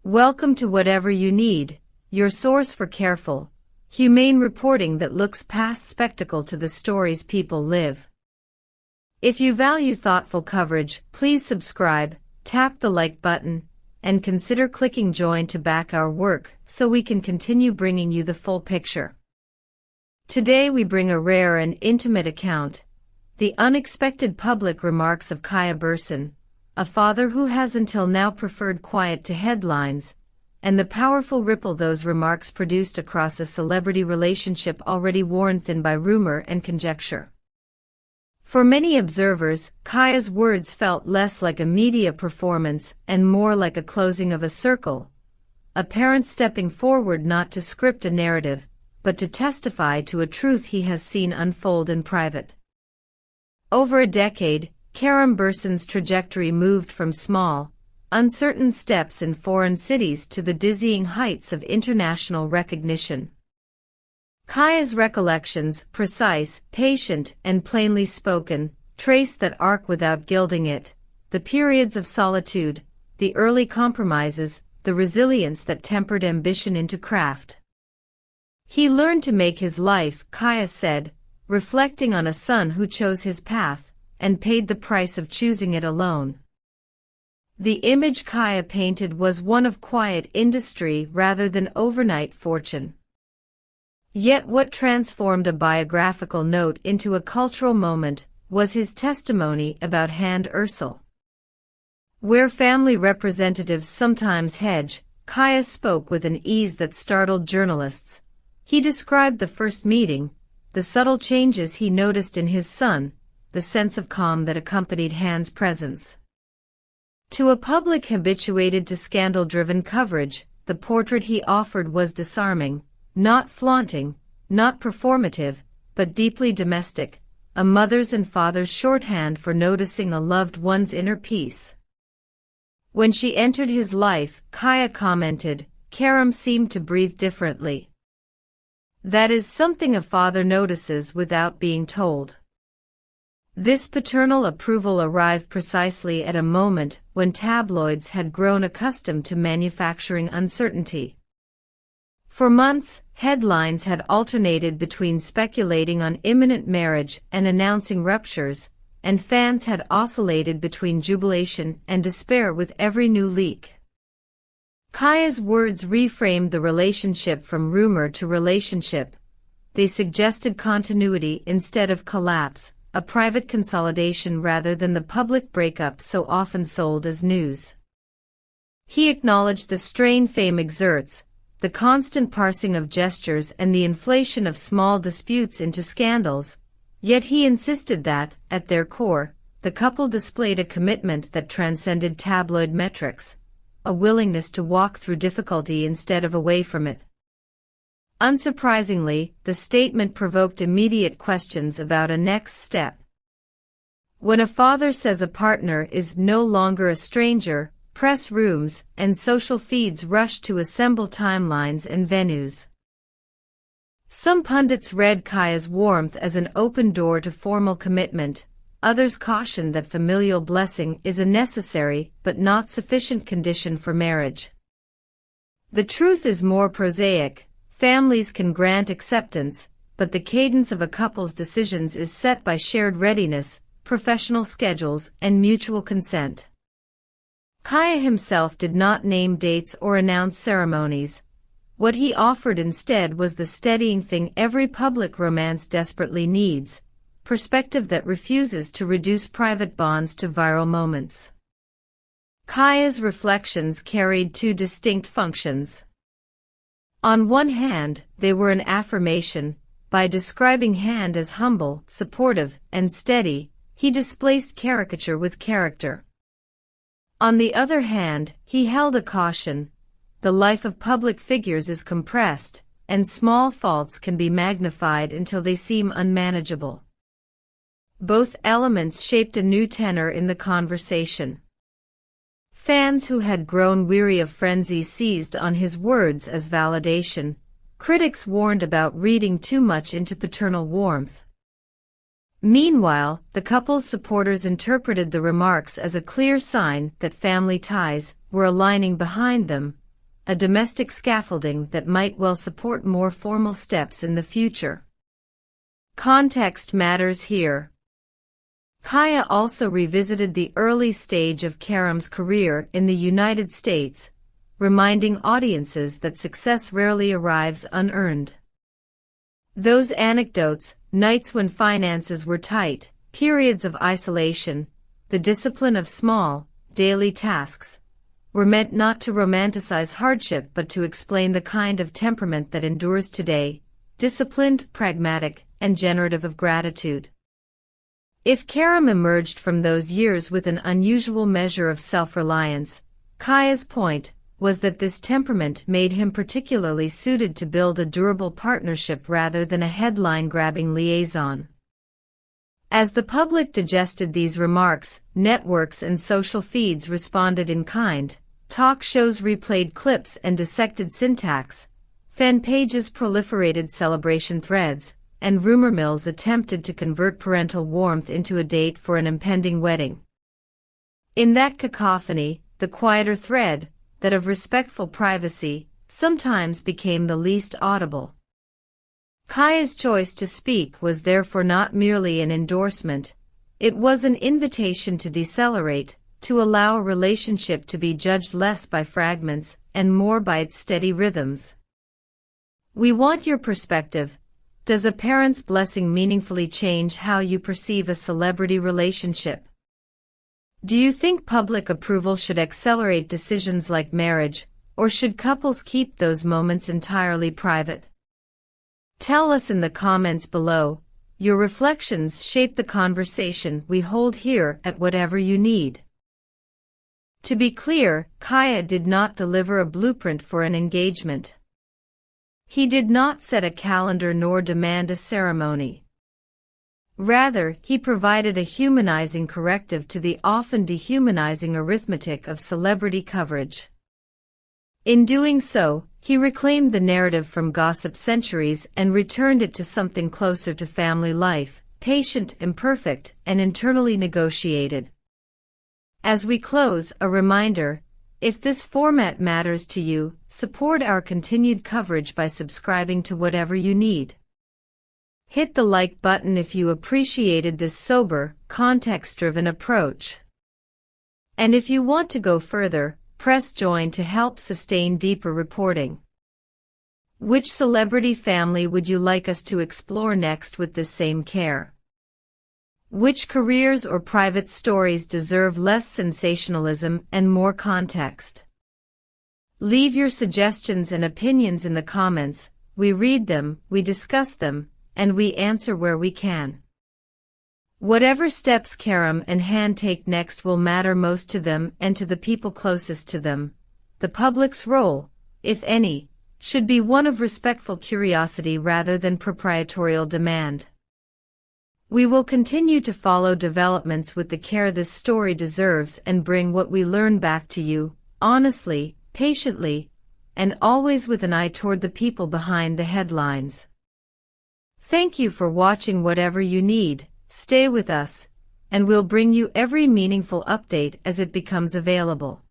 Welcome to Whatever You Need, your source for careful, humane reporting that looks past spectacle to the stories people live. If you value thoughtful coverage, please subscribe, tap the like button, and consider clicking join to back our work so we can continue bringing you the full picture. Today we bring a rare and intimate account, the unexpected public remarks of Kerem Bürsin, a father who has until now preferred quiet to headlines, and the powerful ripple those remarks produced across a celebrity relationship already worn thin by rumor and conjecture. For many observers, Kerem's words felt less like a media performance and more like a closing of a circle, a parent stepping forward not to script a narrative, but to testify to a truth he has seen unfold in private. Over a decade, Kerem Bürsin's trajectory moved from small, uncertain steps in foreign cities to the dizzying heights of international recognition. Kerem's recollections, precise, patient, and plainly spoken, trace that arc without gilding it, the periods of solitude, the early compromises, the resilience that tempered ambition into craft. He learned to make his life, Kerem said, reflecting on a son who chose his path, and paid the price of choosing it alone. The image Kerem painted was one of quiet industry rather than overnight fortune. Yet what transformed a biographical note into a cultural moment was his testimony about Hande Erçel. Where family representatives sometimes hedge, Kerem spoke with an ease that startled journalists. He described the first meeting, the subtle changes he noticed in his son, the sense of calm that accompanied Hande's presence. To a public habituated to scandal-driven coverage, the portrait he offered was disarming, not flaunting, not performative, but deeply domestic, a mother's and father's shorthand for noticing a loved one's inner peace. When she entered his life, Kerem commented, "Kerem seemed to breathe differently. That is something a father notices without being told." This paternal approval arrived precisely at a moment when tabloids had grown accustomed to manufacturing uncertainty. For months, headlines had alternated between speculating on imminent marriage and announcing ruptures, and fans had oscillated between jubilation and despair with every new leak. Kerem's words reframed the relationship from rumor to relationship. They suggested continuity instead of collapse, a private consolidation rather than the public breakup so often sold as news. He acknowledged the strain fame exerts, the constant parsing of gestures and the inflation of small disputes into scandals, yet he insisted that, at their core, the couple displayed a commitment that transcended tabloid metrics, a willingness to walk through difficulty instead of away from it. Unsurprisingly, the statement provoked immediate questions about a next step. When a father says a partner is no longer a stranger, press rooms and social feeds rush to assemble timelines and venues. Some pundits read Kerem's warmth as an open door to formal commitment, others cautioned that familial blessing is a necessary but not sufficient condition for marriage. The truth is more prosaic. Families can grant acceptance, but the cadence of a couple's decisions is set by shared readiness, professional schedules, and mutual consent. Kerem himself did not name dates or announce ceremonies. What he offered instead was the steadying thing every public romance desperately needs, perspective that refuses to reduce private bonds to viral moments. Kerem's reflections carried two distinct functions. On one hand, they were an affirmation. By describing Hande as humble, supportive, and steady, he displaced caricature with character. On the other hand, he held a caution. The life of public figures is compressed, and small faults can be magnified until they seem unmanageable. Both elements shaped a new tenor in the conversation. Fans who had grown weary of frenzy seized on his words as validation. Critics warned about reading too much into paternal warmth. Meanwhile, the couple's supporters interpreted the remarks as a clear sign that family ties were aligning behind them, a domestic scaffolding that might well support more formal steps in the future. Context matters here. Kaya also revisited the early stage of Kerem's career in the United States, reminding audiences that success rarely arrives unearned. Those anecdotes, nights when finances were tight, periods of isolation, the discipline of small, daily tasks, were meant not to romanticize hardship but to explain the kind of temperament that endures today, disciplined, pragmatic, and generative of gratitude. If Kerem emerged from those years with an unusual measure of self-reliance, Kaya's point was that this temperament made him particularly suited to build a durable partnership rather than a headline-grabbing liaison. As the public digested these remarks, networks and social feeds responded in kind. Talk shows replayed clips and dissected syntax, fan pages proliferated celebration threads, and rumor mills attempted to convert parental warmth into a date for an impending wedding. In that cacophony, the quieter thread, that of respectful privacy, sometimes became the least audible. Kaya's choice to speak was therefore not merely an endorsement, it was an invitation to decelerate, to allow a relationship to be judged less by fragments and more by its steady rhythms. We want your perspective. Does a parent's blessing meaningfully change how you perceive a celebrity relationship? Do you think public approval should accelerate decisions like marriage, or should couples keep those moments entirely private? Tell us in the comments below. Your reflections shape the conversation we hold here at Whatever You Need. To be clear, Kaya did not deliver a blueprint for an engagement. He did not set a calendar nor demand a ceremony. Rather, he provided a humanizing corrective to the often dehumanizing arithmetic of celebrity coverage. In doing so, he reclaimed the narrative from gossip centuries and returned it to something closer to family life, patient, imperfect, and internally negotiated. As we close, a reminder, if this format matters to you, support our continued coverage by subscribing to Whatever You Need. Hit the like button if you appreciated this sober, context-driven approach. And if you want to go further, press join to help sustain deeper reporting. Which celebrity family would you like us to explore next with this same care? Which careers or private stories deserve less sensationalism and more context? Leave your suggestions and opinions in the comments. We read them, we discuss them, and we answer where we can. Whatever steps Kerem and Hande take next will matter most to them and to the people closest to them. The public's role, if any, should be one of respectful curiosity rather than proprietorial demand. We will continue to follow developments with the care this story deserves and bring what we learn back to you, honestly, patiently, and always with an eye toward the people behind the headlines. Thank you for watching Whatever You Need. Stay with us, and we'll bring you every meaningful update as it becomes available.